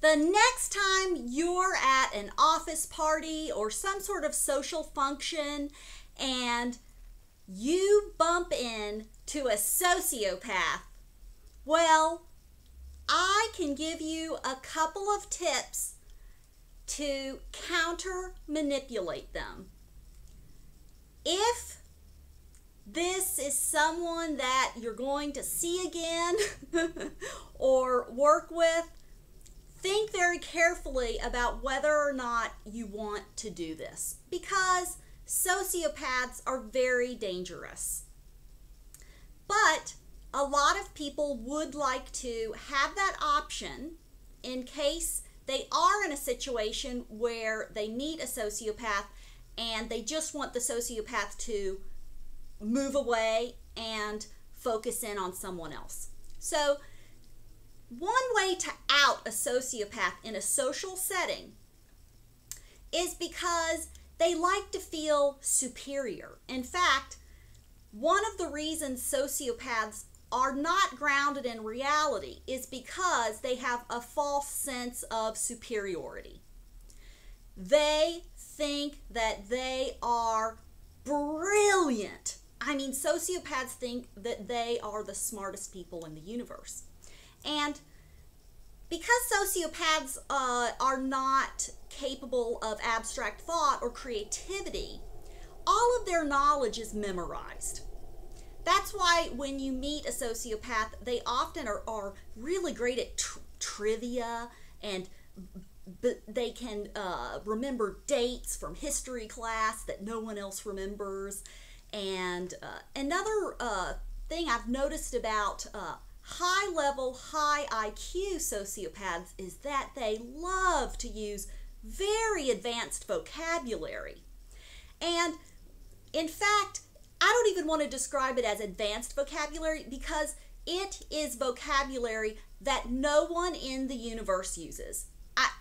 The next time you're at an office party or some sort of social function and you bump into a sociopath, well, I can give you a couple of tips to counter manipulate them. If this is someone that you're going to see again or work with, think very carefully about whether or not you want to do this, because sociopaths are very dangerous. But a lot of people would like to have that option in case they are in a situation where they meet a sociopath and they just want the sociopath to move away and focus in on someone else. So one way to out a sociopath in a social setting is because they like to feel superior. In fact, one of the reasons sociopaths are not grounded in reality is because they have a false sense of superiority. They think that they are brilliant. I mean, sociopaths think that they are the smartest people in the universe. And because sociopaths are not capable of abstract thought or creativity, all of their knowledge is memorized. That's why when you meet a sociopath, they often are really great at trivia, and they can remember dates from history class that no one else remembers. And another thing I've noticed about high-level, high IQ sociopaths is that they love to use very advanced vocabulary. And in fact, I don't even want to describe it as advanced vocabulary because it is vocabulary that no one in the universe uses.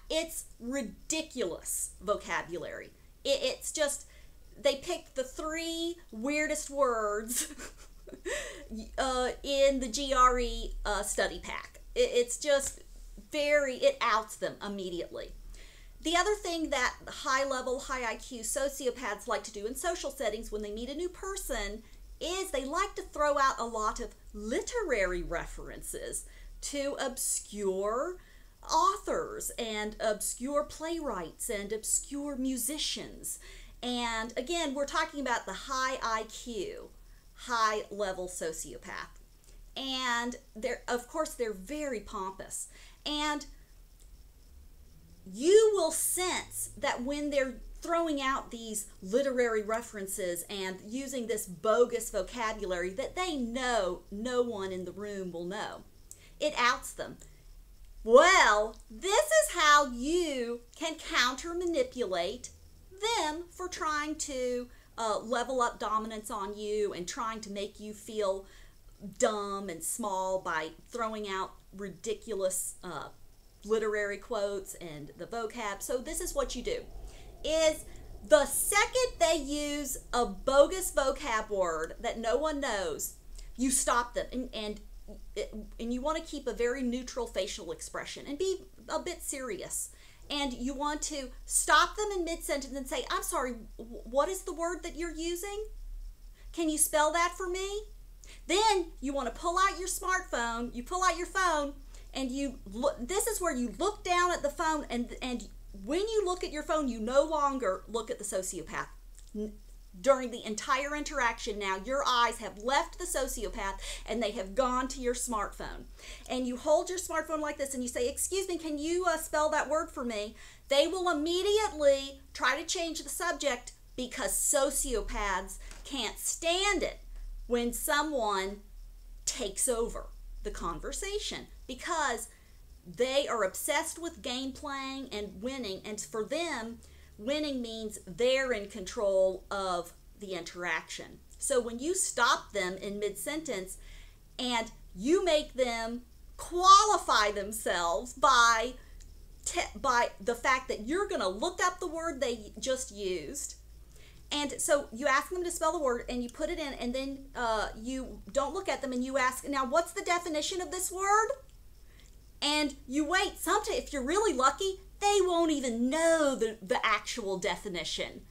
It's ridiculous vocabulary. It's just, they picked the 3 weirdest words in the GRE study pack. It's just it outs them immediately. The other thing that high-level, high IQ sociopaths like to do in social settings when they meet a new person is they like to throw out a lot of literary references to obscure authors and obscure playwrights and obscure musicians. And again, we're talking about the high IQ, high-level sociopath. And of course, they're very pompous. And you will sense that when they're throwing out these literary references and using this bogus vocabulary that they know no one in the room will know. It outs them. Well, this is how you can counter manipulate them for trying to level up dominance on you and trying to make you feel dumb and small by throwing out ridiculous literary quotes and the vocab. So this is what you do, is the second they use a bogus vocab word that no one knows, you stop them and you want to keep a very neutral facial expression and be a bit serious. And you want to stop them in mid-sentence and say, I'm sorry, what is the word that you're using? Can you spell that for me? Then you want to pull out your smartphone, you pull out your phone, and this is where you look down at the phone, and when you look at your phone, you no longer look at the sociopath. During the entire interaction now, your eyes have left the sociopath and they have gone to your smartphone. And you hold your smartphone like this and you say, excuse me, can you spell that word for me? They will immediately try to change the subject because sociopaths can't stand it when someone takes over the conversation, because they are obsessed with game playing and winning, and for them, winning means they're in control of the interaction. So when you stop them in mid-sentence and you make them qualify themselves by the fact that you're going to look up the word they just used, and so you ask them to spell the word and you put it in, and then you don't look at them and you ask, now what's the definition of this word? And you wait, sometimes if you're really lucky, they won't even know the actual definition,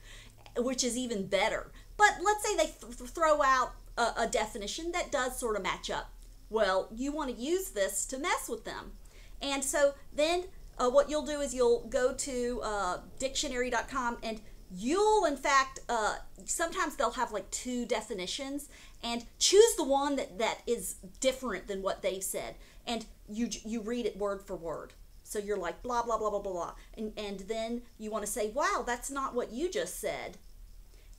which is even better. But let's say they throw out a definition that does sort of match up. Well, you want to use this to mess with them. And so then what you'll do is you'll go to dictionary.com, and you'll, in fact, sometimes they'll have like 2 definitions, and choose the one that is different than what they've said. And you read it word for word. So you're like, blah, blah, blah, blah, blah. And then you want to say, wow, that's not what you just said.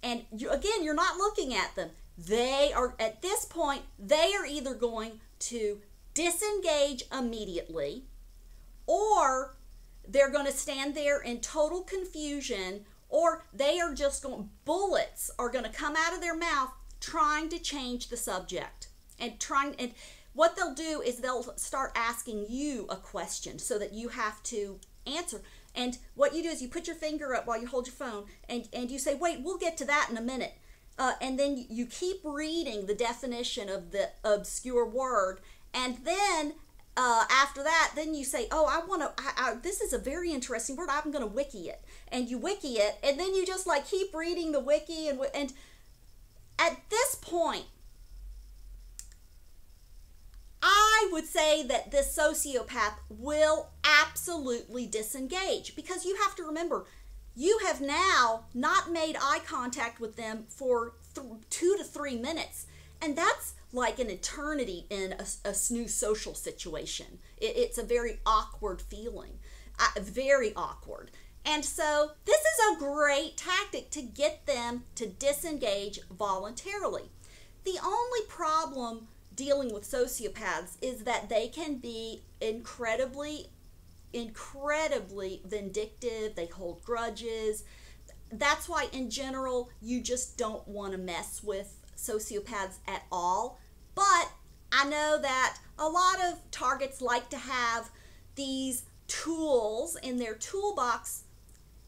And again, you're not looking at them. They are, at this point, they are either going to disengage immediately, or they're going to stand there in total confusion, or they are just going, bullets are going to come out of their mouth trying to change the subject. And what they'll do is they'll start asking you a question so that you have to answer. And what you do is you put your finger up while you hold your phone, and you say, wait, we'll get to that in a minute. And then you keep reading the definition of the obscure word, and then after that, then you say, oh, I want to, this is a very interesting word, I'm going to wiki it. And you wiki it, and then you just like keep reading the wiki, and at this point, I would say that this sociopath will absolutely disengage, because you have to remember, you have now not made eye contact with them for 2 to 3 minutes, and that's like an eternity in a new social situation. It's a very awkward feeling, very awkward. And so this is a great tactic to get them to disengage voluntarily. The only problem dealing with sociopaths is that they can be incredibly vindictive. They hold grudges. That's why in general you just don't want to mess with sociopaths at all. But I know that a lot of targets like to have these tools in their toolbox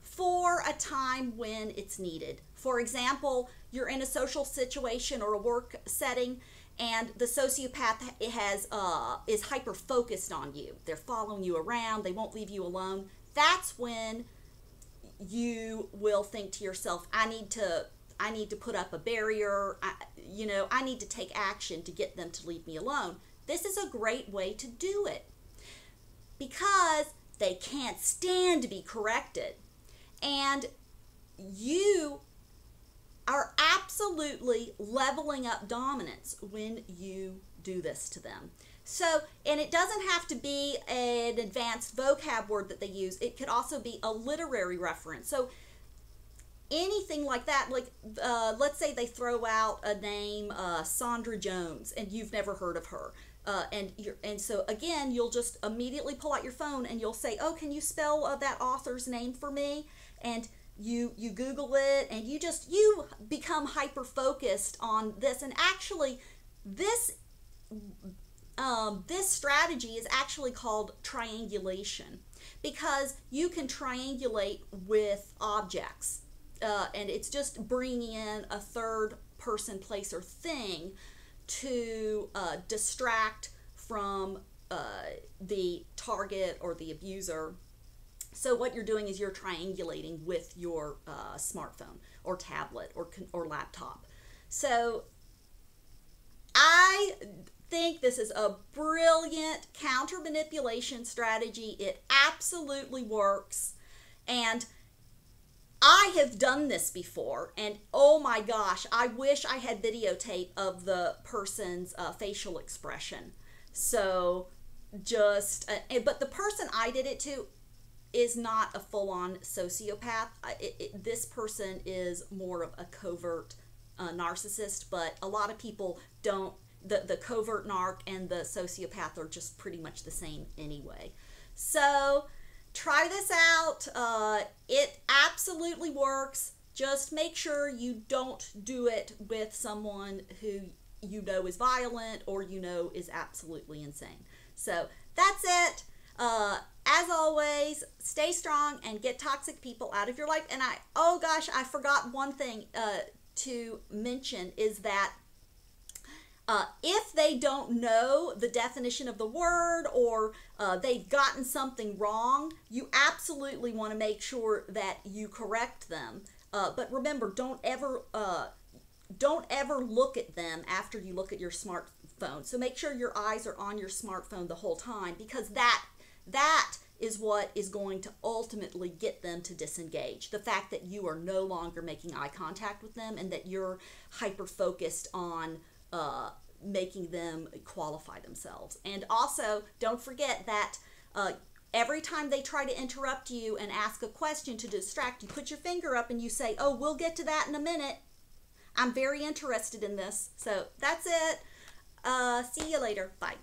for a time when it's needed. For example, you're in a social situation or a work setting, and the sociopath is hyper focused on you. They're following you around. They won't leave you alone. That's when you will think to yourself, I need to put up a barrier. I need to take action to get them to leave me alone. This is a great way to do it, because they can't stand to be corrected. And you are absolutely leveling up dominance when you do this to them. So, and it doesn't have to be an advanced vocab word that they use. It could also be a literary reference. So anything like that, like let's say they throw out a name, Sandra Jones, and you've never heard of her. And so again, you'll just immediately pull out your phone and you'll say, oh, can you spell that author's name for me? And you Google it, and you become hyper focused on this. And actually, this strategy is actually called triangulation, because you can triangulate with objects, and it's just bringing in a third person, place, or thing to distract from the target or the abuser. So what you're doing is you're triangulating with your smartphone or tablet or laptop. So I think this is a brilliant counter manipulation strategy. It absolutely works. And I have done this before, and oh my gosh, I wish I had videotape of the person's facial expression. So just, but the person I did it to is not a full-on sociopath. This person is more of a covert narcissist, but a lot of people don't, the covert narc and the sociopath are just pretty much the same anyway. So try this out. It absolutely works. Just make sure you don't do it with someone who you know is violent or you know is absolutely insane. So that's it. As always, stay strong and get toxic people out of your life. And oh gosh, I forgot one thing to mention is that If they don't know the definition of the word, or they've gotten something wrong, you absolutely want to make sure that you correct them. But remember, don't ever look at them after you look at your smartphone. So make sure your eyes are on your smartphone the whole time, because that is what is going to ultimately get them to disengage. The fact that you are no longer making eye contact with them, and that you're hyper focused on making them qualify themselves. And also, don't forget that every time they try to interrupt you and ask a question to distract you, put your finger up and you say, "Oh, we'll get to that in a minute. I'm very interested in this." So that's it. See you later. Bye.